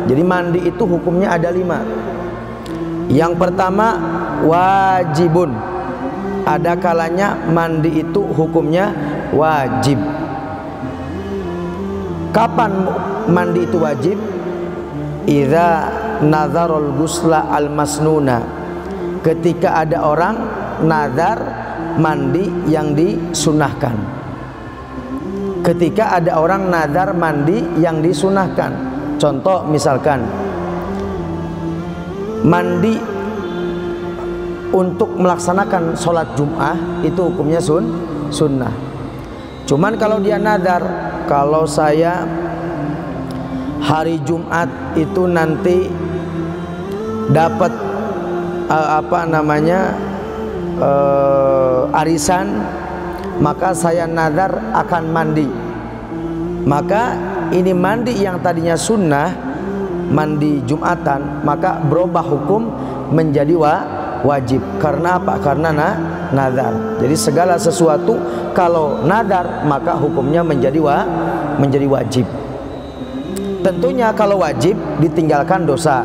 Jadi mandi itu hukumnya ada 5. Yang pertama wajibun. Ada kalanya mandi itu hukumnya wajib. Kapan mandi itu wajib? Idza nazarul gusla al masnuna. Ketika ada orang nazar mandi yang disunahkan. Ketika ada orang nazar mandi yang disunahkan. Contoh misalkan mandi untuk melaksanakan sholat Jum'ah itu hukumnya sunnah. Cuman kalau dia nazar, kalau saya hari Jumat itu nanti dapat arisan, maka saya nazar akan mandi. Maka ini mandi yang tadinya sunnah, mandi Jumatan, maka berubah hukum menjadi wajib. Karena apa? Karena nazar. Jadi segala sesuatu kalau nazar maka hukumnya menjadi wajib. Tentunya kalau wajib ditinggalkan dosa.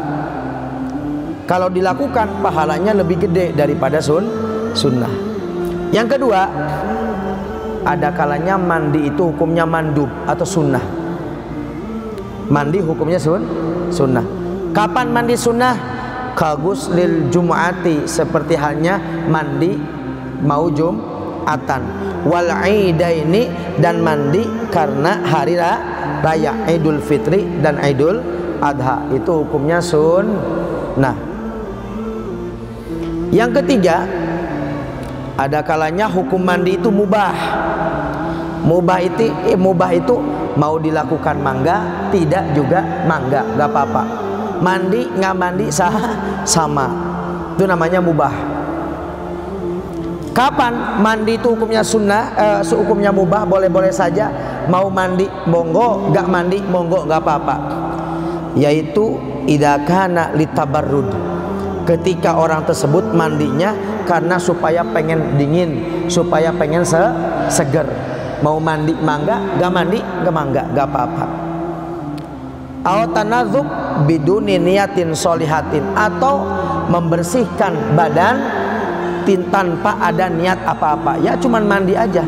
Kalau dilakukan pahalanya lebih gede daripada sunnah. Yang kedua, ada kalanya mandi itu hukumnya mandub atau sunnah. Mandi hukumnya sunnah. Kapan mandi sunnah? Kaguslil Jum'ati, seperti halnya mandi mau Jum'atan. Wal Idaini, dan mandi karena hari raya Idul Fitri dan Idul Adha, itu hukumnya sunnah. Yang ketiga, ada kalanya hukum mandi itu mubah. Mubah itu mau dilakukan mangga, tidak juga mangga, gak apa-apa. Mandi nggak mandi sama, itu namanya mubah. Kapan mandi itu hukumnya sunnah, hukumnya mubah, boleh-boleh saja. Mau mandi monggo, gak mandi monggo, gak apa-apa. Yaitu idza kana litabarrud, ketika orang tersebut mandinya karena supaya pengen dingin, supaya pengen seger. Mau mandi mangga, gak mandi gak mangga, gak apa-apa. Aw tanadzub biduni niyatin sholihatin, atau membersihkan badan tanpa ada niat apa-apa, ya cuman mandi aja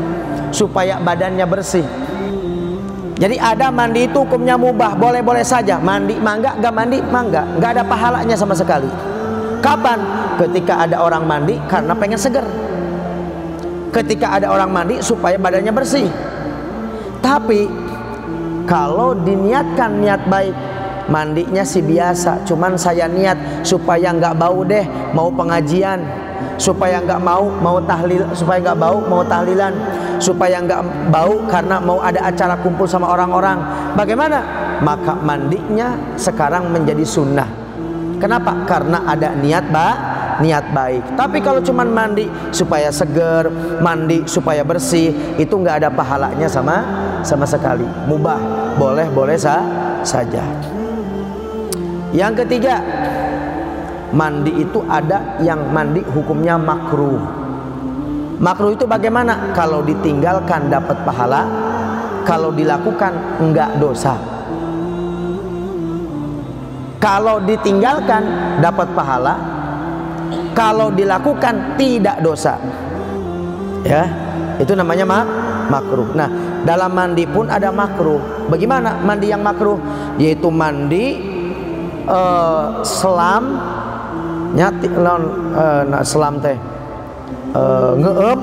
supaya badannya bersih. Jadi ada mandi itu hukumnya mubah, boleh-boleh saja. Mandi mangga, gak mandi mangga, gak ada pahalanya sama sekali. Kapan? Ketika ada orang mandi karena pengen seger. Ketika ada orang mandi supaya badannya bersih. Tapi kalau diniatkan niat baik, mandinya sih biasa, cuman saya niat supaya nggak bau deh, mau pengajian, supaya nggak mau tahlil, supaya nggak bau mau tahlilan, supaya nggak bau karena mau ada acara kumpul sama orang-orang. Bagaimana? Maka mandinya sekarang menjadi sunnah. Kenapa? Karena ada niat baik. Tapi kalau cuman mandi supaya seger, mandi supaya bersih, itu nggak ada pahalanya sama sekali. Mubah, boleh saja. Yang ketiga, mandi itu ada yang mandi hukumnya makruh. Makruh itu bagaimana? Kalau ditinggalkan dapat pahala, kalau dilakukan enggak dosa. Kalau ditinggalkan dapat pahala, kalau dilakukan tidak dosa. Ya, itu namanya makruh. Nah, dalam mandi pun ada makruh. Bagaimana mandi yang makruh? Yaitu mandi selam, nyati selam teh ngeep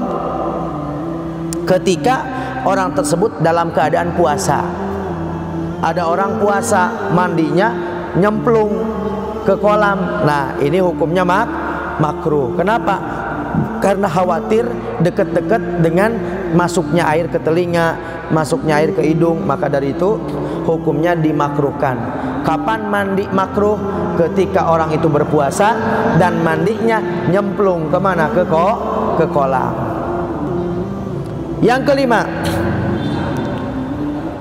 ketika orang tersebut dalam keadaan puasa. Ada orang puasa mandinya nyemplung ke kolam. Nah, ini hukumnya makruh. Kenapa? Karena khawatir deket-deket dengan masuknya air ke telinga, masuknya air ke hidung, maka dari itu hukumnya dimakruhkan. Kapan mandi makruh? Ketika orang itu berpuasa dan mandinya nyemplung kemana? Ke kolam. Yang kelima,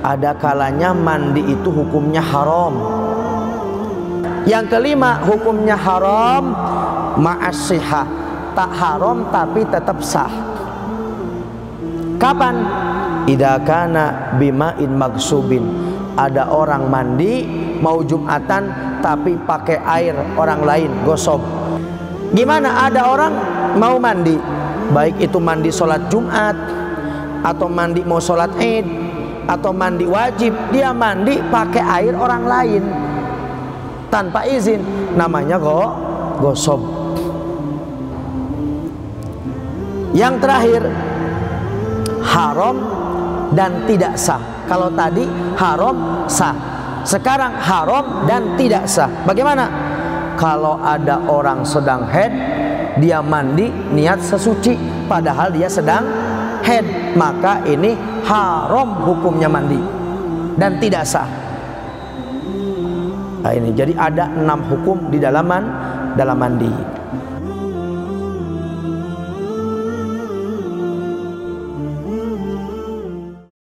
ada kalanya mandi itu hukumnya haram. Yang kelima, hukumnya haram ma'as-sihah, tak haram tapi tetap sah. Kapan? Idza kana bima'in magsubin, ada orang mandi mau Jumatan tapi pakai air orang lain, gosok. Gimana ada orang mau mandi, baik itu mandi sholat Jumat atau mandi mau sholat Id atau mandi wajib, dia mandi pakai air orang lain tanpa izin, namanya gosok. Yang terakhir, haram dan tidak sah. Kalau tadi haram sah, sekarang haram dan tidak sah. Bagaimana? Kalau ada orang sedang haid, dia mandi niat sesuci padahal dia sedang haid, maka ini haram hukumnya mandi dan tidak sah. Nah, ini jadi ada 6 hukum di dalam mandi.